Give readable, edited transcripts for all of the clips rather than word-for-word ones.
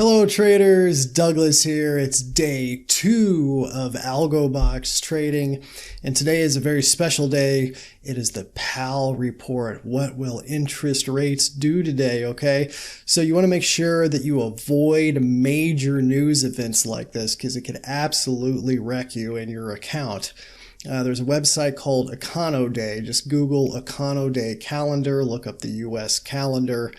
Hello traders, Douglas here. It's day 2 of Algobox trading, and today is a very special day. It is the Powell report. What will interest rates do today, okay? So you want to make sure that you avoid major news events like this because it could absolutely wreck you and your account. There's a website called Econo Day. Just Google Econo Day calendar, look up the US calendar,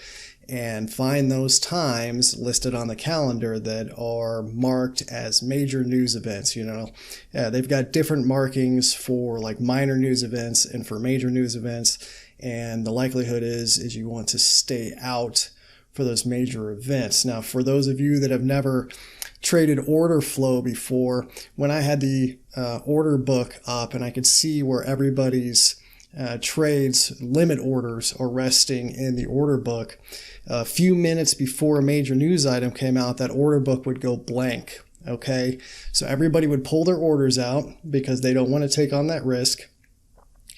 and find those times listed on the calendar that are marked as major news events. They've got different markings for like minor news events and for major news events, and the likelihood is you want to stay out for those major events. Now, for those of you that have never traded order flow before, when I had the order book up and I could see where everybody's trades limit orders are resting in the order book, a few minutes before a major news item came out, that order book would go blank. Okay, so everybody would pull their orders out because they don't want to take on that risk.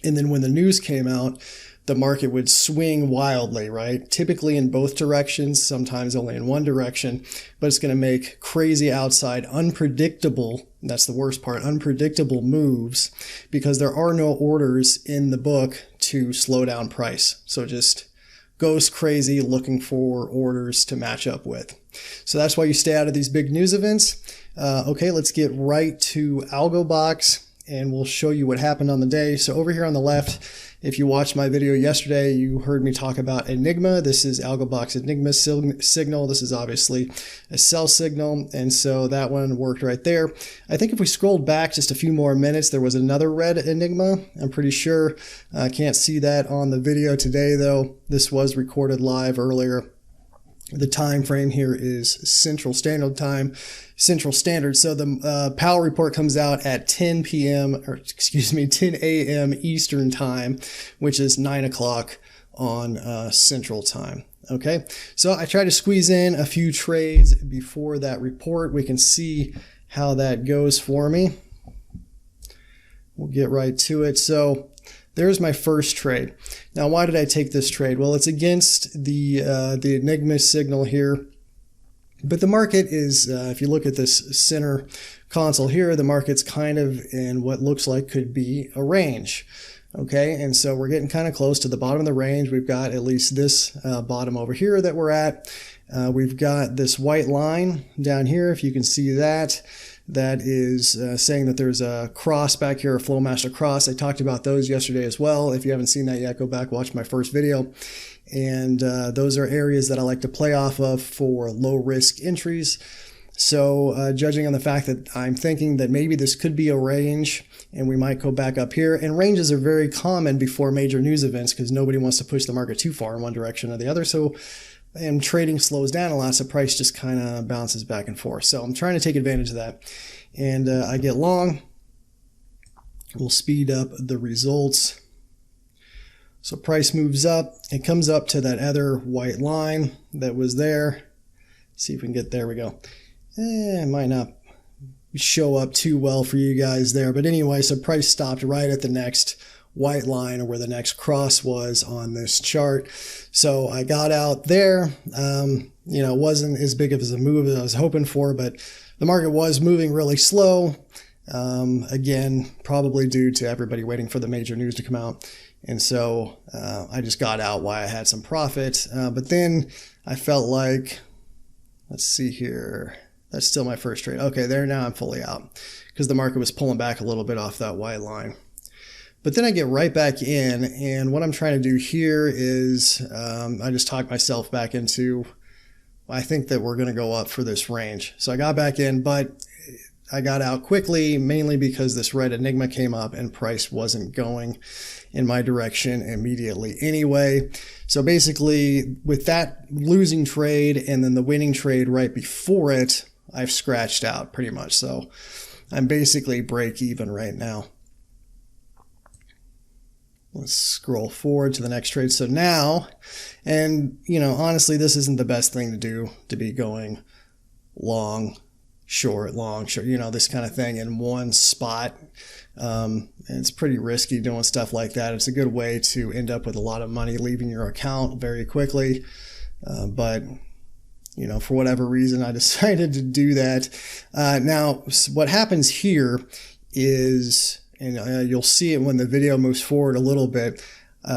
And then when the news came out, the market would swing wildly, right? Typically in both directions, sometimes only in one direction, but it's going to make crazy outside, unpredictable, that's the worst part, unpredictable moves because there are no orders in the book to slow down price. So just goes crazy looking for orders to match up with. So that's why you stay out of these big news events. Okay, let's get right to Algobox and we'll show you what happened on the day. So over here on the left, if you watched my video yesterday, you heard me talk about Enigma. This is Algobox Enigma signal. This is obviously a sell signal, and so that one worked right there. I think if we scrolled back just a few more minutes, there was another red Enigma. I'm pretty sure. I can't see that on the video today, though. This was recorded live earlier. The time frame here is Central Standard Time. So the Powell report comes out at 10 a.m. Eastern Time, which is 9 o'clock on Central Time. Okay, so I try to squeeze in a few trades before that report. We can see how that goes for me. We'll get right to it. So there's my first trade. Now, why did I take this trade? Well, it's against the Enigma signal here. But the market is, if you look at this center console here, the market's kind of in what looks like could be a range. Okay, and so we're getting kind of close to the bottom of the range. We've got at least this bottom over here that we're at. We've got this white line down here, if you can see that. That is saying that there's a cross back here, a Flowmaster cross. I talked about those yesterday as well. If you haven't seen that yet, go back, watch my first video. And those are areas that I like to play off of for low risk entries. So judging on the fact that I'm thinking that maybe this could be a range and we might go back up here. And ranges are very common before major news events because nobody wants to push the market too far in one direction or the other. And trading slows down a lot, so price just kind of bounces back and forth. So I'm trying to take advantage of that. And I get long. We'll speed up the results. So price moves up. It comes up to that other white line that was there. See if we can get there. We go. It might not show up too well for you guys there. But anyway, so price stopped right at the next white line or where the next cross was on this chart. So I got out there. It wasn't as big of a move as I was hoping for, but the market was moving really slow. Again, probably due to everybody waiting for the major news to come out. And so I just got out while I had some profit. But then I felt like, let's see here. That's still my first trade. Okay, there now I'm fully out because the market was pulling back a little bit off that white line. But then I get right back in, and what I'm trying to do here is I just talk myself back into, I think that we're going to go up for this range. So I got back in, but I got out quickly, mainly because this red Enigma came up and price wasn't going in my direction immediately anyway. So basically, with that losing trade and then the winning trade right before it, I've scratched out pretty much. So I'm basically break even right now. Let's scroll forward to the next trade. So now, and honestly, this isn't the best thing to do, to be going long, short, this kind of thing in one spot. And it's pretty risky doing stuff like that. It's a good way to end up with a lot of money leaving your account very quickly. But for whatever reason, I decided to do that. Now, what happens here is, and you'll see it when the video moves forward a little bit,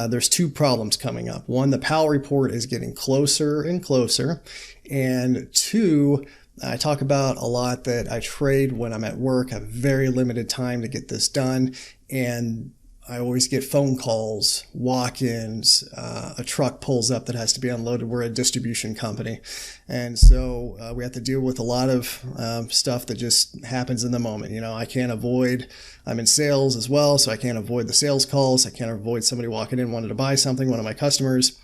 there's two problems coming up. One, the Powell report is getting closer and closer. And two, I talk about a lot that I trade when I'm at work. I have very limited time to get this done. And I always get phone calls, walk-ins, a truck pulls up that has to be unloaded. We're a distribution company. And so we have to deal with a lot of stuff that just happens in the moment. I can't avoid, I'm in sales as well, so I can't avoid the sales calls. I can't avoid somebody walking in, wanting to buy something, one of my customers,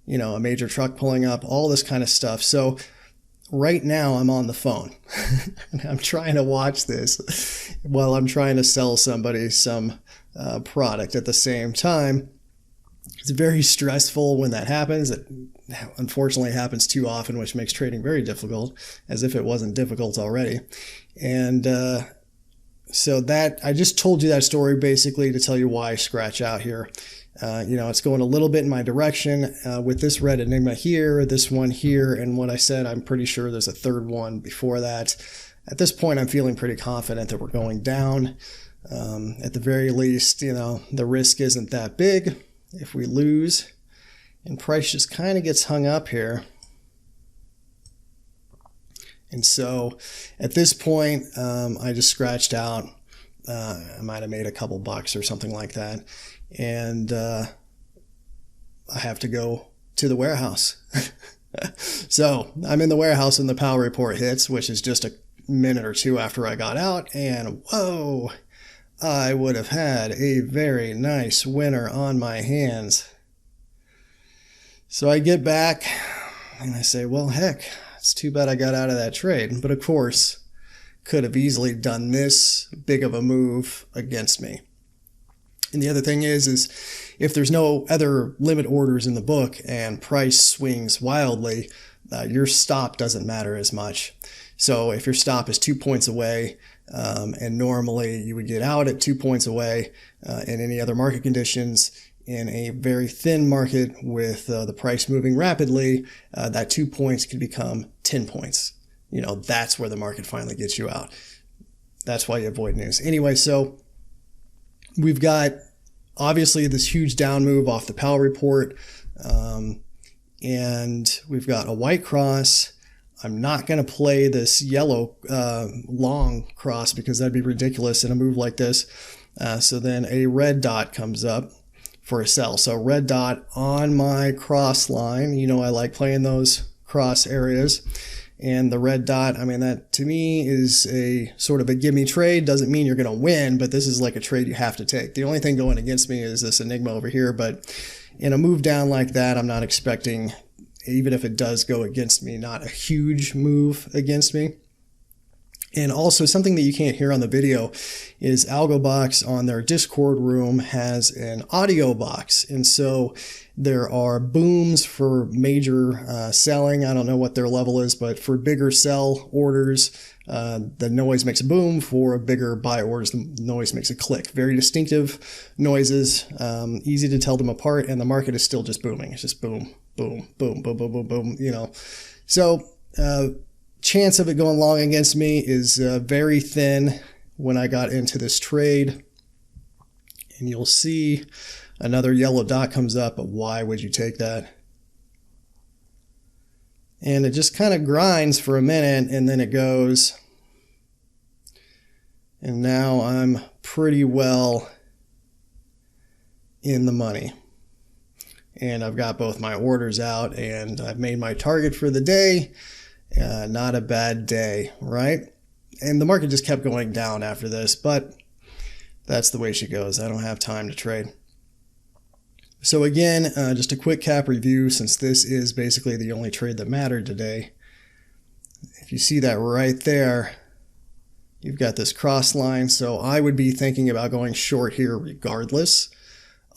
a major truck pulling up, all this kind of stuff. So right now I'm on the phone and I'm trying to watch this while I'm trying to sell somebody some product at the same time. It's very stressful when that happens. It unfortunately happens too often, which makes trading very difficult, as if it wasn't difficult already. And so that I just told you that story basically to tell you why I scratch out here. It's going a little bit in my direction with this red enigma here, this one here, and what I said, I'm pretty sure there's a third one before that. At this point, I'm feeling pretty confident that we're going down. At the very least, the risk isn't that big if we lose, and price just kind of gets hung up here. And so at this point, I just scratched out. I might have made a couple bucks or something like that. And I have to go to the warehouse. So I'm in the warehouse when the Powell report hits, which is just a minute or two after I got out. And whoa, I would have had a very nice winner on my hands. So I get back and I say, well, heck, it's too bad I got out of that trade. But of course, could have easily done this big of a move against me. And the other thing is if there's no other limit orders in the book and price swings wildly, your stop doesn't matter as much. So if your stop is 2 points away, and normally you would get out at 2 points away in any other market conditions, in a very thin market with the price moving rapidly, that 2 points could become 10 points. That's where the market finally gets you out. That's why you avoid news. Anyway, so we've got obviously this huge down move off the Powell report, and we've got a white cross. I'm not going to play this yellow long cross because that'd be ridiculous in a move like this. So then a red dot comes up for a sell. So red dot on my cross line. I like playing those cross areas. And the red dot, that to me is a sort of a gimme trade. Doesn't mean you're going to win, but this is like a trade you have to take. The only thing going against me is this enigma over here. But in a move down like that, I'm not expecting, even if it does go against me, not a huge move against me. And also something that you can't hear on the video is Algobox on their Discord room has an audio box. And so there are booms for major selling. I don't know what their level is, but for bigger sell orders, the noise makes a boom. For bigger buy orders, the noise makes a click. Very distinctive noises, easy to tell them apart, and the market is still just booming. It's just boom, boom, boom, boom, boom, boom, boom, So chance of it going long against me is very thin when I got into this trade. And you'll see another yellow dot comes up, but why would you take that? And it just kind of grinds for a minute, and then it goes. And now I'm pretty well in the money. And I've got both my orders out, and I've made my target for the day. Not a bad day, right? And the market just kept going down after this, but that's the way she goes. I don't have time to trade. So again, just a quick cap review, since this is basically the only trade that mattered today. If you see that right there, you've got this cross line. So I would be thinking about going short here regardless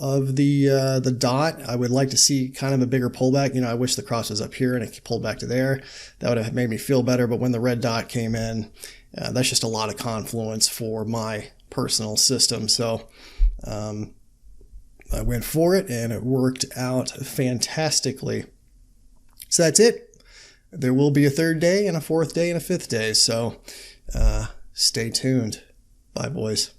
of the dot. I would like to see kind of a bigger pullback. I wish the cross was up here and it pulled back to there. That would have made me feel better. But when the red dot came in, that's just a lot of confluence for my personal system. So I went for it and it worked out fantastically. So that's it. there will be a third day and a fourth day and a fifth day. So stay tuned. Bye, boys.